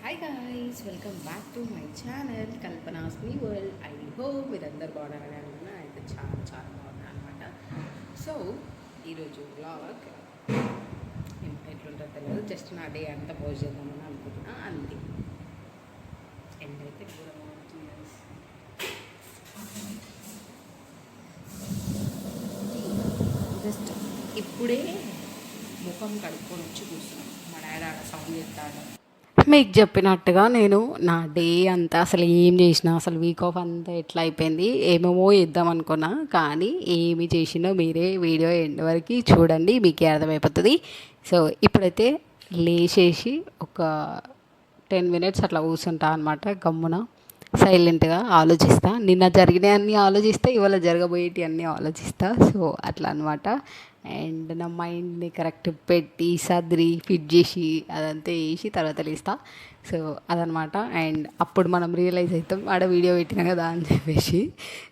Hi guys, welcome back to my channel Kalpana's me world. I hope మీరందరూ బాగున్నారని అనుకున్నా. అయితే చాలా చాలా బాగున్నాను అనమాట. సో ఈరోజు వ్లాగ్ ఎట్లుంటుందో తెలియదు, జస్ట్ నా డే అంతా పోస్ట్ చేద్దామని అనుకుంటున్నా, అంతే. ఎండ్ అయితే ఘోరంగా అవుతుంది. జస్ట్ ఇప్పుడే ముఖం కడుక్కొని వచ్చి కూర్చున్నాను. మా డాడీ ఆడ సౌండ్ చేస్తాడు. మీకు చెప్పినట్టుగా నేను నా డే అంతా అసలు ఏం చేసినా, అసలు వీక్ ఆఫ్ అంతా ఎట్లా అయిపోయింది, ఏమేమో చేద్దాం అనుకున్నా, కానీ ఏమి చేసినో మీరే వీడియో ఎండ్ వరకు చూడండి, మీకే అర్థమైపోతుంది. సో ఇప్పుడైతే లేచేసి ఒక 10 మినిట్స్ అట్లా కూర్చుంటా అనమాట, గమ్మున సైలెంట్గా ఆలోచిస్తా. నిన్న జరిగినవన్నీ ఆలోచిస్తా, ఇవాళ జరగబోయేటి అన్నీ ఆలోచిస్తా. సో అట్లా అనమాట. అండ్ నా మైండ్ని కరెక్ట్ పెట్టి సర్ది ఫిట్ చేసి అదంతా వేసి తర్వాత లేస్తా. సో అదనమాట. అండ్ అప్పుడు మనం రియలైజ్ అవుతాం ఆడ వీడియో పెట్టినా కదా అని చెప్పేసి.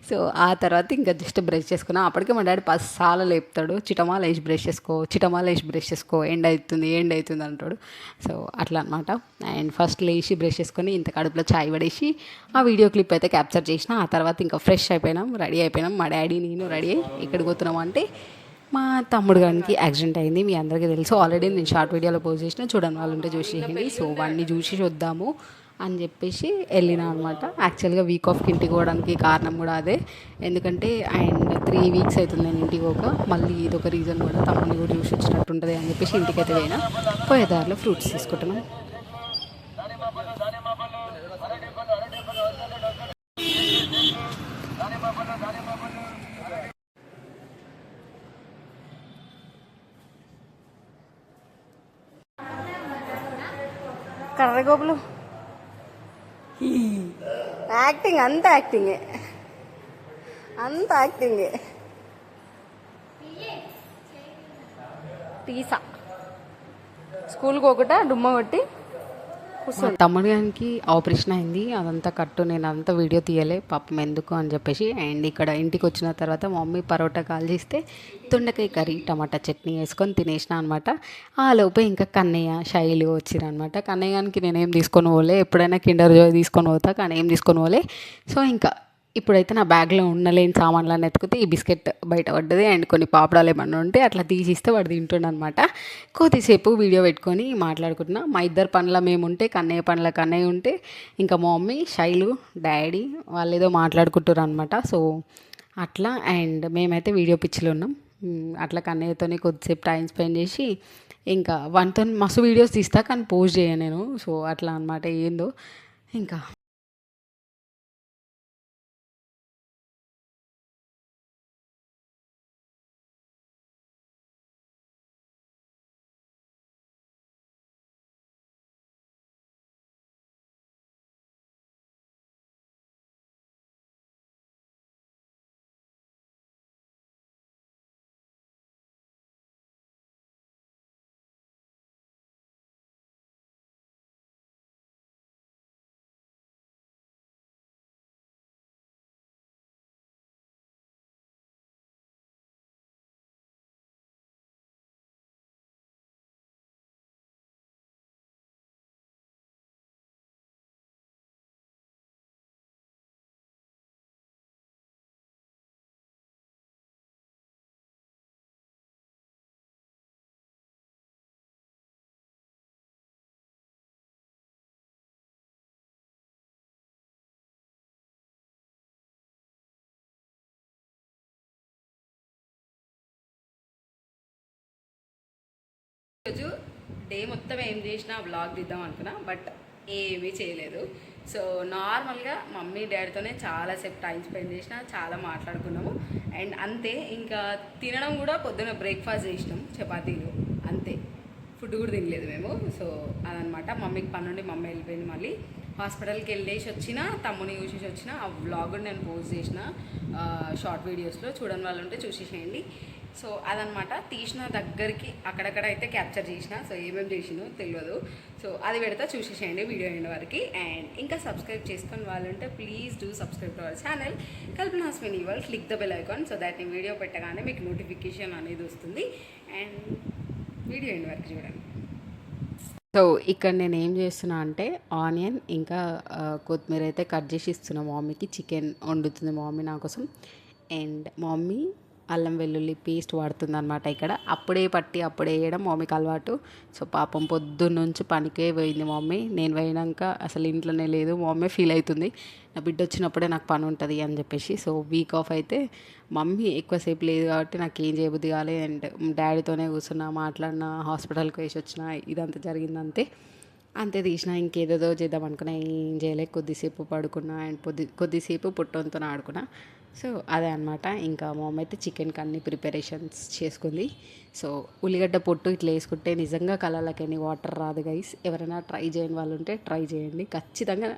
సో ఆ తర్వాత ఇంకా జస్ట్ బ్రష్ చేసుకున్నా. అప్పటికే మా డాడీ 10 సార్లు లేపుతాడు, చిటమాల వేసి బ్రష్ చేసుకో, చిటమాల వేసి బ్రష్ చేసుకో, ఎండ్ అవుతుంది అంటాడు. సో అట్లా అనమాట. అండ్ ఫస్ట్ లేచి బ్రష్ చేసుకొని ఇంత కడుపులో చాయ్ పడేసి ఆ వీడియో క్లిప్ అయితే క్యాప్చర్ చేసిన. ఆ తర్వాత ఇంకా ఫ్రెష్ అయిపోయినాం, రెడీ అయిపోయినాం. మా డాడీ నేను రెడీ అయ్యి ఎక్కడికి పోతున్నాం అంటే, మా తమ్ముడు గారికి యాక్సిడెంట్ అయింది, మీ అందరికీ తెలుసు. ఆల్రెడీ నేను షార్ట్ వీడియోలో పోస్ట్ చేసిన, చూడండి వాళ్ళు ఉంటే చూసేయండి. సో వాడిని చూసి చూద్దాము అని చెప్పేసి వెళ్ళినా అనమాట. యాక్చువల్గా వీక్ ఆఫ్కి ఇంటికి పోవడానికి కారణం కూడా అదే. ఎందుకంటే అండ్ 3 వీక్స్ అవుతుంది నేను ఇంటికి పోక. మళ్ళీ ఇదొక రీజన్ కూడా, తమ్ముడిని కూడా చూసి వచ్చినట్టు ఉంటుంది అని చెప్పేసి ఇంటికి అయితే పోయినా. పోయే దారిలో ఫ్రూట్స్ తీసుకుంటున్నాం. కర్రగోపులు యాక్టింగ్, అంత యాక్టింగే, అంత యాక్టింగే. టీసా స్కూల్కి ఒకట డుమ్మ కొట్టి తమ్ముడు గారికి ఆపరేషన్ అయింది, అదంతా కట్టు. నేను అంతా వీడియో తీయలే పాపం, ఎందుకు అని చెప్పేసి. అండ్ ఇక్కడ ఇంటికి వచ్చిన తర్వాత మా మమ్మీ పరోటా కాల్ చేస్తే దొండకాయ కర్రీ టమాటా చట్నీ వేసుకొని తినేసిన అనమాట. ఆ లోపే ఇంకా కన్నయ్య శైలు వచ్చిరనమాట. కన్నయ్య గారికి నేనేం తీసుకొని పోలే, ఎప్పుడైనా కిండర్ జాయ్ తీసుకొని పోతా, కానీ ఏం తీసుకొని పోలే. సో ఇంకా ఇప్పుడైతే నా బ్యాగ్లో ఉండలేని సామాన్లను ఎత్తుకుతే ఈ బిస్కెట్ బయట పడ్డది. అండ్ కొన్ని పాపడాలు ఏమన్నా ఉంటే అట్లా తీసిస్తే వాడు తింటుండ అనమాట. కొద్దిసేపు వీడియో పెట్టుకొని మాట్లాడుకుంటున్నా. మా ఇద్దరు పనుల మేము ఉంటే, కన్నయ్య పనుల కన్నయ్య ఉంటే, ఇంకా మా మమ్మీ శైలు డాడీ వాళ్ళు ఏదో మాట్లాడుకుంటారు అనమాట. సో అట్లా. అండ్ మేమైతే వీడియో పిచ్చిలో ఉన్నాం. అట్లా కన్నయ్యతోనే కొద్దిసేపు టైం స్పెండ్ చేసి ఇంకా వన్తో మస్తు వీడియోస్ తీస్తా, కానీ పోస్ట్ చేయను నేను. సో అట్లా అనమాట. ఏందో ఇంకా రోజు డే మొత్తం ఏం చేసినా వ్లాగ్ తీద్దాం అనుకున్నా, బట్ ఏమీ చేయలేదు. సో నార్మల్గా మమ్మీ డాడీతోనే చాలాసేపు టైం స్పెండ్ చేసిన, చాలా మాట్లాడుకున్నాము. అండ్ అంతే. ఇంకా తినడం కూడా పొద్దున బ్రేక్ఫాస్ట్ చేసినాం, చపాతీలు, అంతే. ఫుడ్ కూడా తినలేదు మేము. సో అదనమాట. మమ్మీకి పని నుండి మమ్మీ వెళ్ళిపోయింది. మళ్ళీ హాస్పిటల్కి వెళ్ళేసి వచ్చిన, తమ్ముని చూసేసి వచ్చిన. ఆ వ్లాగ్ కూడా నేను పోస్ట్ చేసిన షార్ట్ వీడియోస్లో, చూడని వాళ్ళు ఉంటే చూసేసేయండి. సో అదనమాట. తీసిన దగ్గరికి అక్కడక్కడ అయితే క్యాప్చర్ చేసిన. సో ఏమేమి చేసినో తెలియదు. సో అది పెడతా, చూసేసేయండి వీడియో అయిన వరకు. అండ్ ఇంకా సబ్స్క్రైబ్ చేసుకొని వాళ్ళు ఉంటే please do subscribe to our channel Kalpana's mini world. Click the bell icon so that నేను వీడియో పెట్టగానే మీకు నోటిఫికేషన్ అనేది వస్తుంది. అండ్ వీడియో అయిన వరకు చూడండి. సో ఇక్కడ నేను ఏం చేస్తున్నా అంటే ఆనియన్ ఇంకా కొత్తిమీర అయితే కట్ చేసి ఇస్తున్నా మమ్మీకి. చికెన్ వండుతుంది మమ్మీ నా కోసం. అండ్ మమ్మీ అల్లం వెల్లుల్లి పేస్ట్ వాడుతుంది అనమాట ఇక్కడ. అప్పుడే పట్టి అప్పుడే వేయడం మమ్మీకి అలవాటు. సో పాపం పొద్దున్న నుంచి పనికే పోయింది మమ్మీ. నేను పోయినాక అసలు ఇంట్లోనే లేదు. మమ్మీ ఫీల్ అవుతుంది, నా బిడ్డ వచ్చినప్పుడే నాకు పని ఉంటుంది అని చెప్పేసి. సో వీక్ ఆఫ్ అయితే మమ్మీ ఎక్కువసేపు లేదు కాబట్టి నాకు ఏం చేయబుద్ధి కాలే. అండ్ డాడీతోనే కూర్చున్నా, మాట్లాడినా, హాస్పిటల్కి వేసి వచ్చిన, ఇదంతా జరిగిందంతే. అంతే తీసిన. ఇంకేదేదో చేద్దాం అనుకున్నా, ఏం చేయలే. కొద్దిసేపు పడుకున్నా అండ్ కొద్దిసేపు పుట్టంతో ఆడుకున్నా. సో అదే అనమాట. ఇంకా మా అమ్మ అయితే చికెన్కి అన్ని ప్రిపరేషన్స్ చేసుకుంది. సో ఉల్లిగడ్డ పొట్టు ఇట్లా వేసుకుంటే నిజంగా కళ్ళకి వాటర్ రాదు గైస్. ఎవరైనా ట్రై చేయని వాళ్ళు ఉంటే ట్రై చేయండి, ఖచ్చితంగా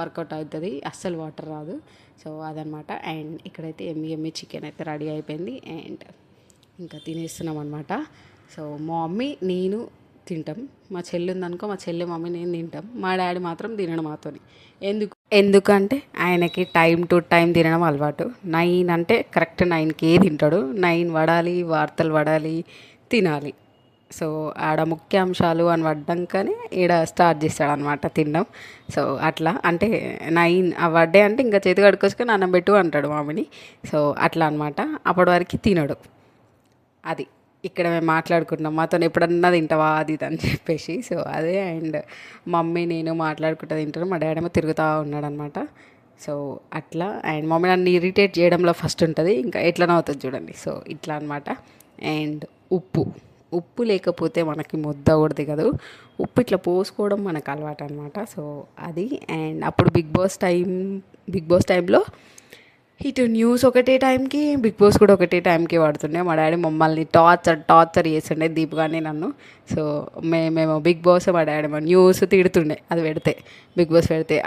వర్కౌట్ అవుతుంది, అస్సలు వాటర్ రాదు. సో అదనమాట. అండ్ ఇక్కడైతే ఎమ్మి చికెన్ అయితే రెడీ అయిపోయింది. అండ్ ఇంకా తినేస్తున్నాం అనమాట. సో మా మమ్మీ నేను తింటాం, మా చెల్లి ఉందనుకో మా చెల్లి మమ్మీ నేను తింటాం. మా డాడీ మాత్రం తినడం మాతోని. ఎందుకంటే ఆయనకి టైం టు టైం తినడం అలవాటు. 9 అంటే కరెక్ట్ 9కే తింటాడు. 9 పడాలి, వార్తలు పడాలి, తినాలి. సో ఆడ ముఖ్యాంశాలు అని పడ్డాకనే ఈడ స్టార్ట్ చేస్తాడనమాట తినడం. సో అట్లా అంటే 9 ఆ వడ్డే అంటే ఇంకా చేతి కడుక్కొచ్చుకొని అన్నం పెట్టు అంటాడు మమ్మీని. సో అట్లా అనమాట. అప్పటి వరకు తినడు. అది ఇక్కడ మేము మాట్లాడుకుంటున్నాం, మాతో ఎప్పుడన్నా తింటావా అది ఇది అని చెప్పేసి. సో అదే. అండ్ మమ్మీ నేను మాట్లాడుకుంటూ తింటాను, మా డాడీ ఏమో తిరుగుతూ ఉన్నాడు అనమాట. సో అట్లా. అండ్ మమ్మీ నన్ను ఇరిటేట్ చేయడంలో ఫస్ట్ ఉంటుంది, ఇంకా ఎట్లా అవుతుంది చూడండి. సో ఇట్లా అనమాట. అండ్ ఉప్పు లేకపోతే మనకి ముద్ద కూడా దిగదు. ఉప్పు ఇట్లా పోసుకోవడం మనకు అలవాటు అనమాట. సో అది. అండ్ అప్పుడు బిగ్ బాస్ టైంలో ఇటు న్యూస్ ఒకటే టైంకి, బిగ్ బాస్ కూడా ఒకటే టైంకి పడుతుండే. మా డాడీ మమ్మల్ని టార్చర్ చేస్తుండే, దీప్ కానీ నన్ను. సో మేము బిగ్ బాస్, మా డాడీ మా న్యూస్ తిడుతుండే అది పెడితే, బిగ్ బాస్ పెడితే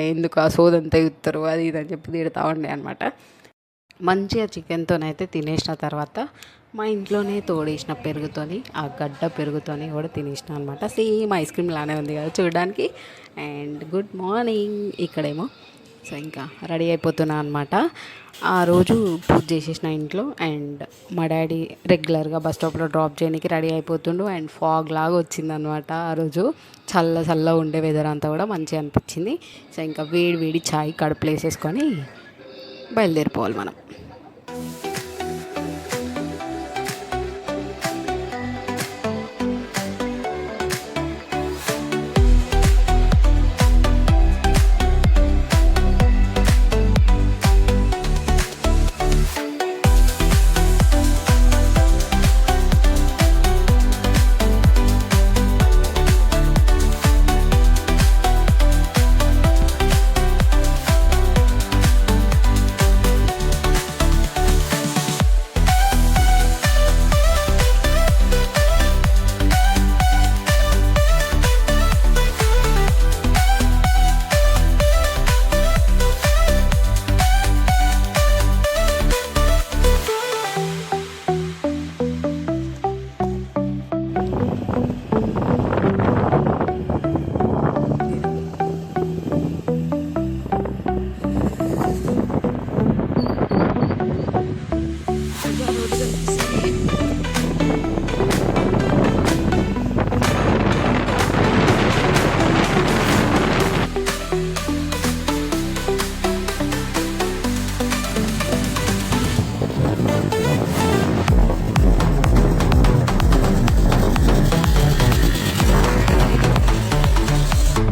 ఎందుకు ఆ సోదంతా ఇస్తారు అది ఇది అని చెప్పి తిడుతూ ఉండే అనమాట. మంచిగా చికెన్తోనైతే తినేసిన తర్వాత మా ఇంట్లోనే తోడేసిన పెరుగుతోని, ఆ గడ్డ పెరుగుతోని కూడా తినేసిన అనమాట. సేమ్ ఐస్ క్రీమ్ లానే ఉంది కదా చూడడానికి. అండ్ గుడ్ మార్నింగ్ ఇక్కడేమో. సో ఇంకా రెడీ అయిపోతున్నా అనమాట. ఆ రోజు పూజ చేసేసిన ఇంట్లో. అండ్ మా డాడీ రెగ్యులర్గా బస్ స్టాప్లో డ్రాప్ చేయడానికి రెడీ అయిపోతుండు. అండ్ ఫాగ్ లాగా వచ్చిందనమాట ఆ రోజు. చల్ల ఉండే వెదర్ అంతా కూడా మంచిగా అనిపించింది. సో ఇంకా వేడి చాయ్ కడుపులో వేసేసుకొని బయలుదేరిపోవాలి మనం.